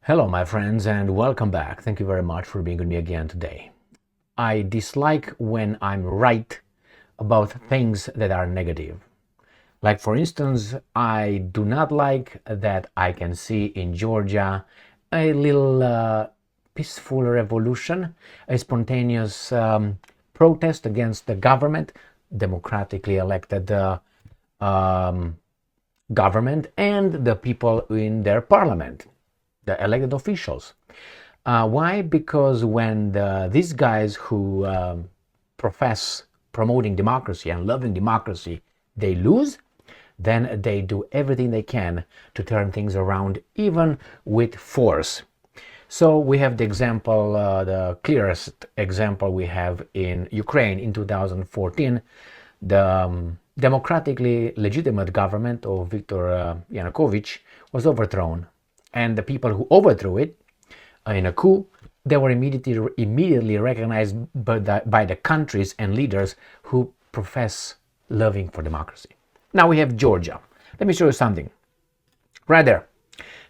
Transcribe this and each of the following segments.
Hello, my friends, and welcome back. Thank you very much for being with me again today. I dislike when I'm right about things that are negative. Like, for instance, I do not like that I can see in Georgia a little peaceful revolution, a spontaneous protest against the government, democratically elected um, government, and the people in their parliament, the elected officials. Why? Because when these guys who profess promoting democracy and loving democracy, they lose, then they do everything they can to turn things around, even with force. So we have the example, the clearest example we have in Ukraine in 2014, the democratically legitimate government of Viktor Yanukovych was overthrown. And the people who overthrew it in a coup, they were immediately recognized by the countries and leaders who profess loving for democracy. Now we have Georgia. Let me show you something. Right there.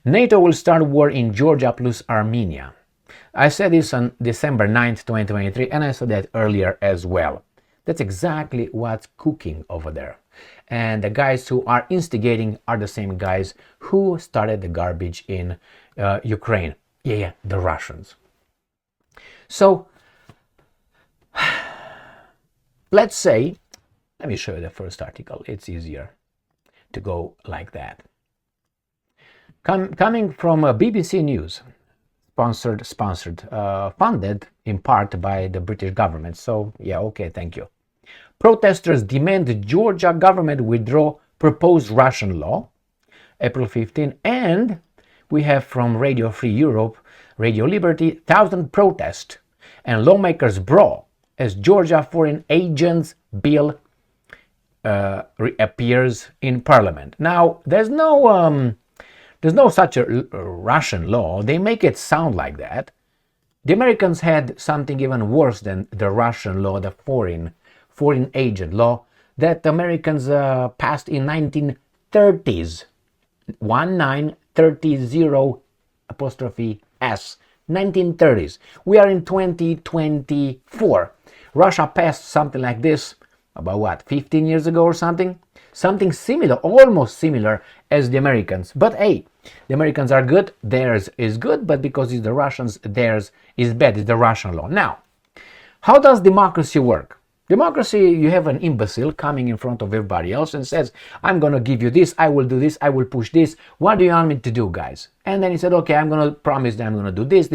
NATO will start war in Georgia plus Armenia. I said this on December 9th, 2023, and I said that earlier as well. That's exactly what's cooking over there. And the guys who are instigating are the same guys who started the garbage in Ukraine. Yeah, the Russians. So, let's say, let me show you the first article. It's easier to go like that. Coming from BBC News, sponsored, funded in part by the British government. So, yeah, okay, thank you. Protesters demand the Georgia government withdraw proposed Russian law, April 15, and we have from Radio Free Europe, Radio Liberty, 1,000 protests and lawmakers brawl as Georgia foreign agents bill reappears in Parliament. Now, there's no such a Russian law. They make it sound like that. The Americans had something even worse than the Russian law, the foreign agent law that the Americans passed in 1930s. 1930 apostrophe S. 1930s. We are in 2024. Russia passed something like this about what, 15 years ago or something? Something similar, almost similar as the Americans. But hey, the Americans are good, theirs is good, but because it's the Russians, theirs is bad. It's the Russian law. Now, how does democracy work? Democracy, you have an imbecile coming in front of everybody else and says, I'm going to give you this, I will do this, I will push this. What do you want me to do, guys? And then he said, okay, I'm going to promise that I'm going to do this.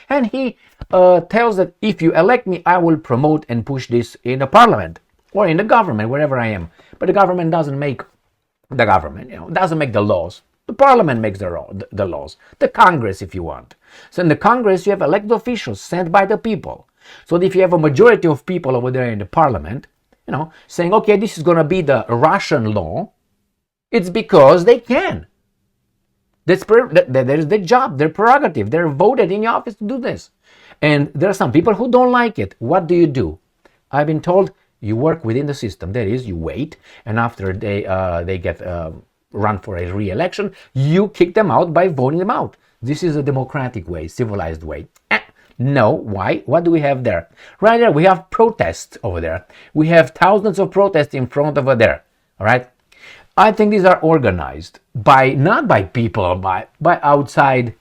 And he tells that if you elect me, I will promote and push this in the parliament or in the government, wherever I am. But the government doesn't make the government, doesn't make the laws. The parliament makes the laws. The Congress, if you want. So in the Congress, you have elected officials sent by the people. So if you have a majority of people over there in the parliament, saying, okay, this is going to be the Russian law, it's because they can. That is their job, their prerogative. They're voted in the office to do this. And there are some people who don't like it. What do? I've been told you work within the system. That is, you wait, and after they get run for a re-election, you kick them out by voting them out. This is a democratic way, civilized way. No, why? What do we have there? Right there, we have protests over there. We have thousands of protests in front over there. All right? I think these are organized not by people, by outside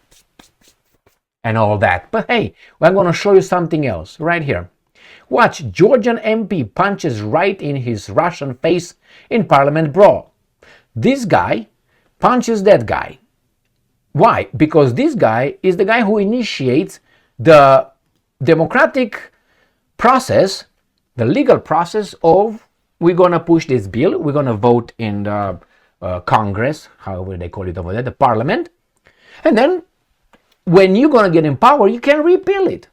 and all that. But hey, I'm going to show you something else right here. Watch, Georgian MP punches right in his Russian face in Parliament brawl. This guy punches that guy. Why? Because this guy is the guy who initiates the democratic process, the legal process of we're going to push this bill, we're going to vote in the Congress, however they call it over there, the parliament, and then when you're going to get in power, you can repeal it.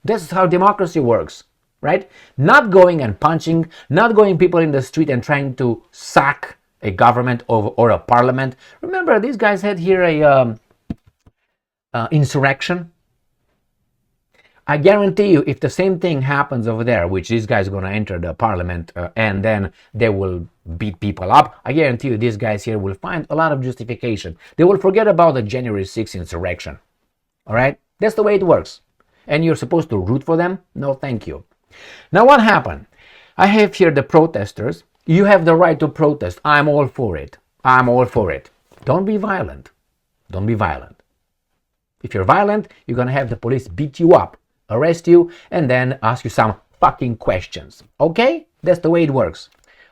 That's how democracy works, right? Not going and punching, not going people in the street and trying to sack a government or a parliament. Remember, these guys had here a insurrection. I guarantee you, if the same thing happens over there, which this guy's going to enter the parliament and then they will beat people up, I guarantee you these guys here will find a lot of justification. They will forget about the January 6th insurrection. All right? That's the way it works. And you're supposed to root for them? No, thank you. Now, what happened? I have here the protesters. You have the right to protest. I'm all for it. I'm all for it. Don't be violent. Don't be violent. If you're violent, you're going to have the police beat you up, arrest you, and then ask you some fucking questions. Okay? That's the way it works.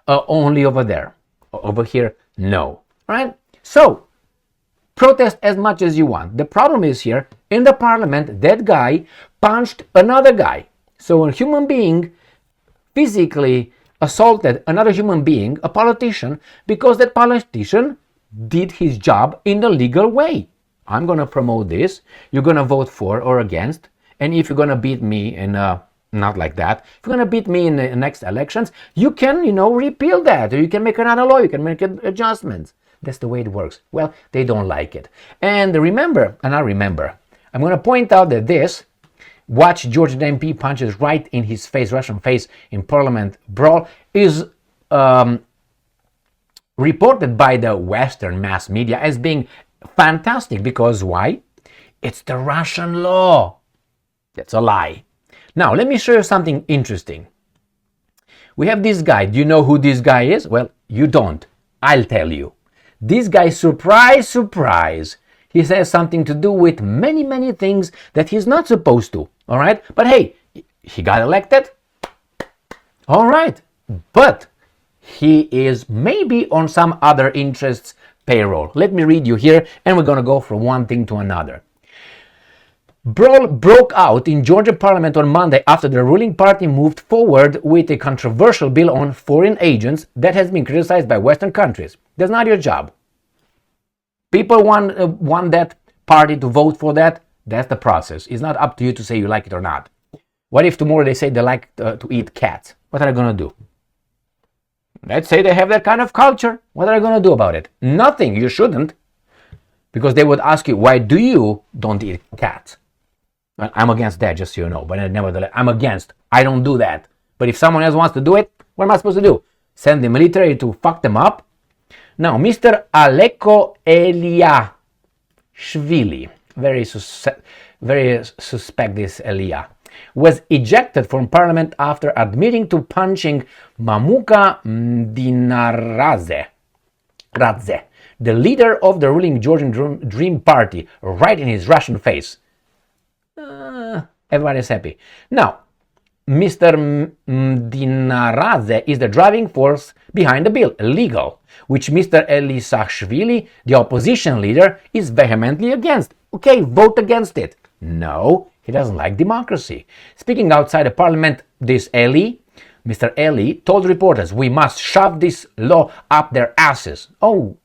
Only over there. Over here, no. All right? So, protest as much as you want. The problem is here, in the parliament, that guy punched another guy. So a human being physically assaulted another human being, a politician, because that politician did his job in the legal way. I'm going to promote this. You're going to vote for or against. And if you're going to beat me in not like that. If you're going to beat me in the next elections, you can, repeal that. Or you can make another law. You can make adjustments. That's the way it works. Well, they don't like it. And remember, I'm going to point out that this, watch Georgian MP punches right in his face, Russian face, in Parliament brawl, is reported by the Western mass media as being fantastic. Because why? It's the Russian law. That's a lie. Now, let me show you something interesting. We have this guy. Do you know who this guy is? Well, you don't. I'll tell you. This guy, surprise, surprise, he has something to do with many, many things that he's not supposed to. All right? But hey, he got elected. All right. But he is maybe on some other interests payroll. Let me read you here, and we're going to go from one thing to another. Brawl broke out in Georgia Parliament on Monday after the ruling party moved forward with a controversial bill on foreign agents that has been criticized by Western countries. That's not your job. People want that party to vote for that. That's the process. It's not up to you to say you like it or not. What if tomorrow they say they like to eat cats? What are they going to do? Let's say they have that kind of culture. What are they going to do about it? Nothing. You shouldn't. Because they would ask you, why do you don't eat cats? I'm against that, just so you know. But nevertheless, I'm against. I don't do that. But if someone else wants to do it, what am I supposed to do? Send the military to fuck them up? Now, Mr. Aleko Eliashvili, very suspect this Elia, was ejected from parliament after admitting to punching Mamuka Dinaradze, the leader of the ruling Georgian Dream Party, right in his Russian face. Everybody's happy. Now, Mr. Dinaradze is the driving force behind the bill, legal, which Mr. Eliashvili, the opposition leader, is vehemently against. Okay, vote against it. No, he doesn't like democracy. Speaking outside the parliament, Mr. Eli, told reporters, we must shove this law up their asses. Oh,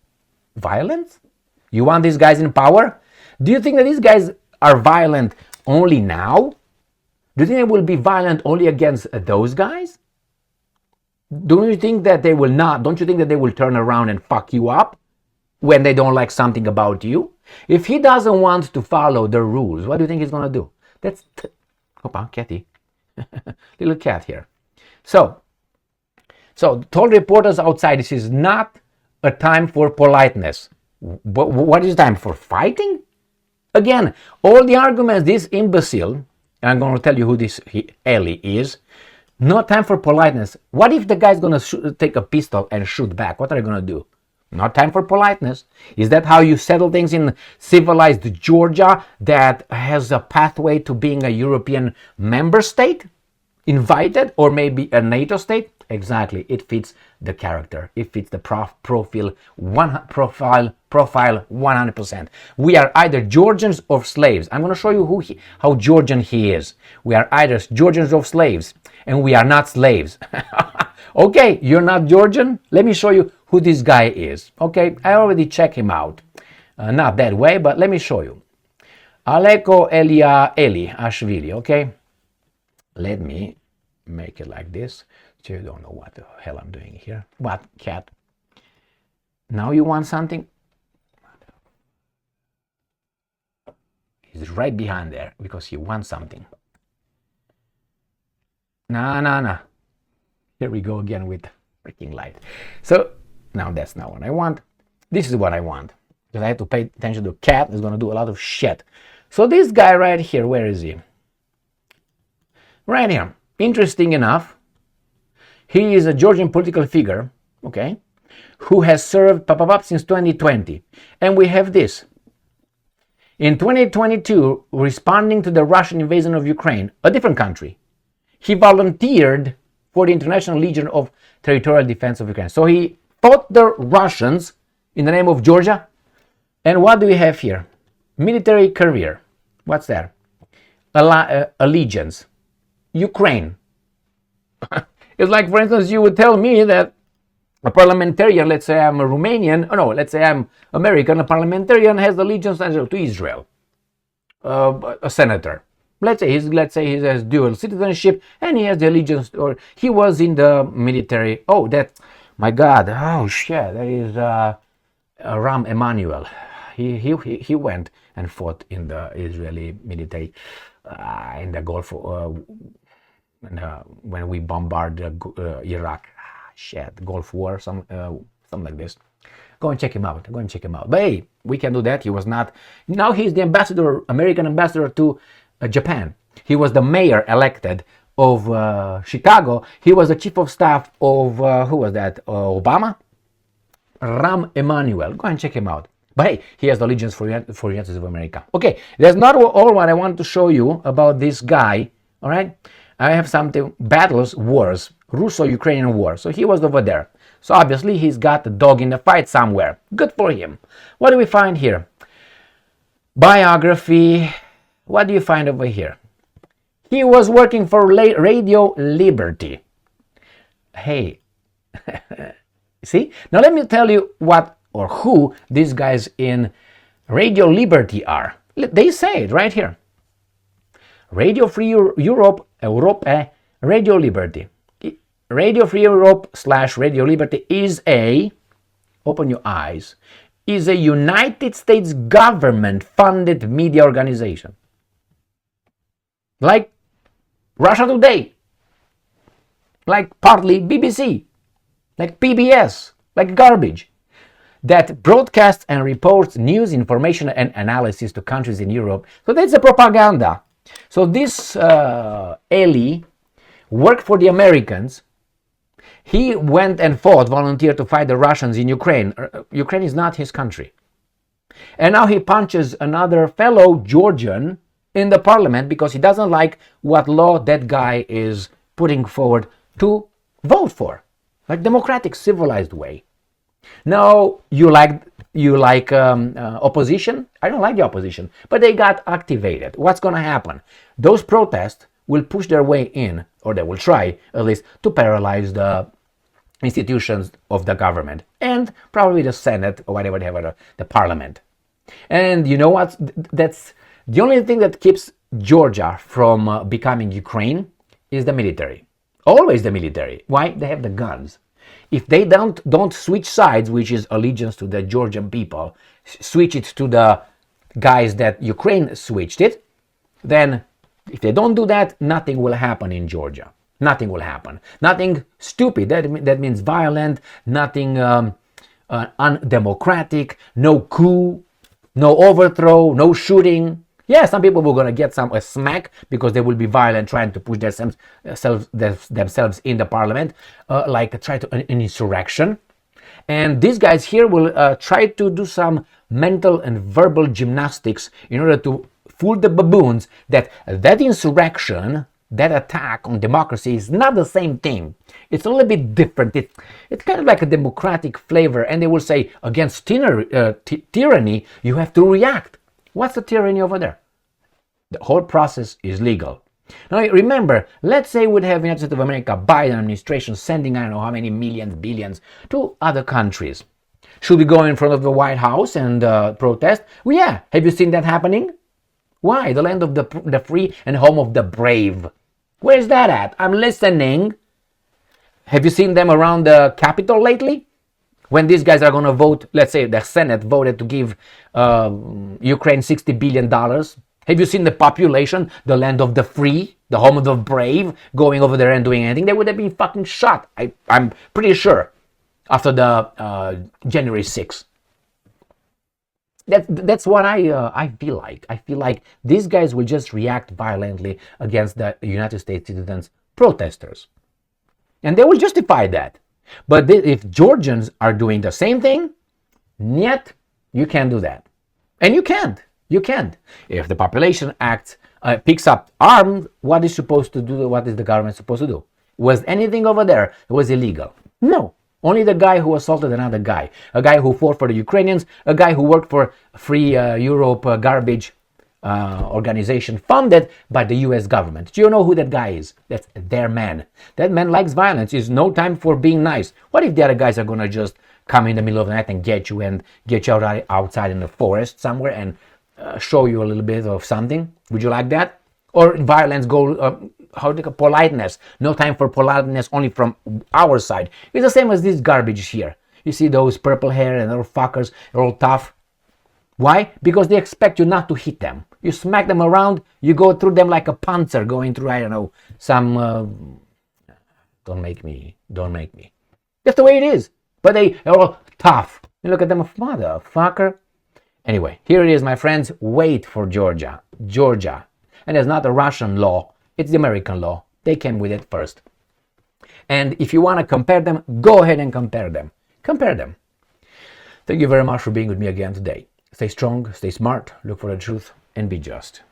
violence? You want these guys in power? Do you think that these guys are violent only now? Do you think they will be violent only against those guys? Don't you think that they will not? Don't you think that they will turn around and fuck you up when they don't like something about you? If he doesn't want to follow the rules, what do you think he's going to do? That's... Opa, catty. Little cat here. So told reporters outside, this is not a time for politeness. What is time for fighting? Again, all the arguments this imbecile, and I'm going to tell you who this Eli is, no time for politeness. What if the guy's going to take a pistol and shoot back? What are you going to do? Not time for politeness. Is that how you settle things in civilized Georgia that has a pathway to being a European member state? Invited, or maybe a NATO state? Exactly. It fits the character. It fits the profile 100%. We are either Georgians or slaves. I'm going to show you how Georgian he is. We are either Georgians or slaves, and we are not slaves. Okay, you're not Georgian? Let me show you who this guy is. Okay, I already checked him out. Not that way, but let me show you. Aleko Eliashvili, okay? Let me make it like this. So you don't know what the hell I'm doing here. What, cat? Now you want something? He's right behind there because he wants something. Nah. Here we go again with freaking light. So now that's not what I want. This is what I want. Because I have to pay attention to cat. It's going to do a lot of shit. So this guy right here, where is he? Right here. Interesting enough, he is a Georgian political figure, okay, who has served since 2020. And we have this. In 2022, responding to the Russian invasion of Ukraine, a different country, he volunteered for the International Legion of Territorial Defense of Ukraine. So he fought the Russians in the name of Georgia. And what do we have here? Military career. What's that? Allegiance. Ukraine. It's like, for instance, you would tell me that a parliamentarian, let's say I'm a Romanian, let's say I'm American, a parliamentarian has allegiance to Israel. A senator. Let's say he has dual citizenship and he has the allegiance, or he was in the military. Oh, my God. Oh, shit. That is Ram Emanuel. He went and fought in the Israeli military in the Gulf when we bombarded Iraq. Gulf War, something like this. Go and check him out. But hey, we can do that. He was not. Now he's the American ambassador to Japan. He was the mayor elected of Chicago. He was the chief of staff of who was that? Obama. Ram Emanuel. Go and check him out. But hey, he has allegiance for United States of America. Okay, that's not all what I want to show you about this guy. All right, I have something. Wars, Russo-Ukrainian war. So he was over there. So obviously he's got a dog in the fight somewhere. Good for him. What do we find here? Biography. What do you find over here? He was working for Radio Liberty. Hey, see? Now let me tell you what or who these guys in Radio Liberty are. They say it right here. Radio Free Europe, Radio Liberty. Radio Free Europe / Radio Liberty is open your eyes, is a United States government-funded media organization. Like Russia Today, like partly BBC, like PBS, like garbage, that broadcasts and reports news, information, and analysis to countries in Europe. So that's the propaganda. So this Eli worked for the Americans. He went and volunteered to fight the Russians in Ukraine. Ukraine is not his country. And now he punches another fellow Georgian in the parliament because he doesn't like what law that guy is putting forward to vote for. Like democratic, civilized way. Now, you like opposition? I don't like the opposition, but they got activated. What's going to happen? Those protests will push their way in, or they will try, at least, to paralyze the institutions of the government and probably the Senate or whatever they have, the parliament. And you know what? That's the only thing that keeps Georgia from becoming Ukraine is the military. Always the military. Why? They have the guns. If they don't switch sides, which is allegiance to the Georgian people, switch it to the guys that Ukraine switched it, then if they don't do that, nothing will happen in Georgia. Nothing will happen. Nothing stupid. That means violent, nothing undemocratic, no coup, no overthrow, no shooting. Yeah, some people were going to get a smack because they will be violent trying to push themselves in the parliament, an insurrection. And these guys here will try to do some mental and verbal gymnastics in order to fool the baboons that insurrection, that attack on democracy is not the same thing. It's a little bit different. It's kind of like a democratic flavor. And they will say, against tyranny, you have to react. What's the tyranny over there? The whole process is legal. Now remember, let's say we'd have United States of America, Biden administration sending I don't know how many millions, billions to other countries. Should we go in front of the White House and protest? Well, yeah. Have you seen that happening? Why? The land of the free and home of the brave. Where's that at? I'm listening. Have you seen them around the Capitol lately? When these guys are going to vote, let's say the Senate voted to give Ukraine $60 billion. Have you seen the population, the land of the free, the home of the brave, going over there and doing anything? They would have been fucking shot, I'm pretty sure, after the January 6th. That's what I feel like. I feel like these guys will just react violently against the United States citizens protesters, and they will justify that. But if Georgians are doing the same thing, yet you can't do that, and you can't. You can't. If the population acts picks up arms, what is supposed to do? What is the government supposed to do? Was anything over there? It was illegal. No. Only the guy who assaulted another guy, a guy who fought for the Ukrainians, a guy who worked for Free Europe garbage organization funded by the US government. Do you know who that guy is? That's their man. That man likes violence. It's no time for being nice. What if the other guys are going to just come in the middle of the night and get you outside in the forest somewhere and show you a little bit of something? Would you like that? Or violence go, politeness. No time for politeness only from our side. It's the same as this garbage here. You see those purple hair and little fuckers, they're all tough. Why? Because they expect you not to hit them. You smack them around, you go through them like a panzer going through, I don't know, some... Don't make me. That's the way it is. But they're all tough. You look at them, motherfucker. Anyway, here it is, my friends. Wait for Georgia. And it's not the Russian law, it's the American law. They came with it first. And if you want to compare them, go ahead and compare them. Thank you very much for being with me again today. Stay strong, stay smart, look for the truth, and be just.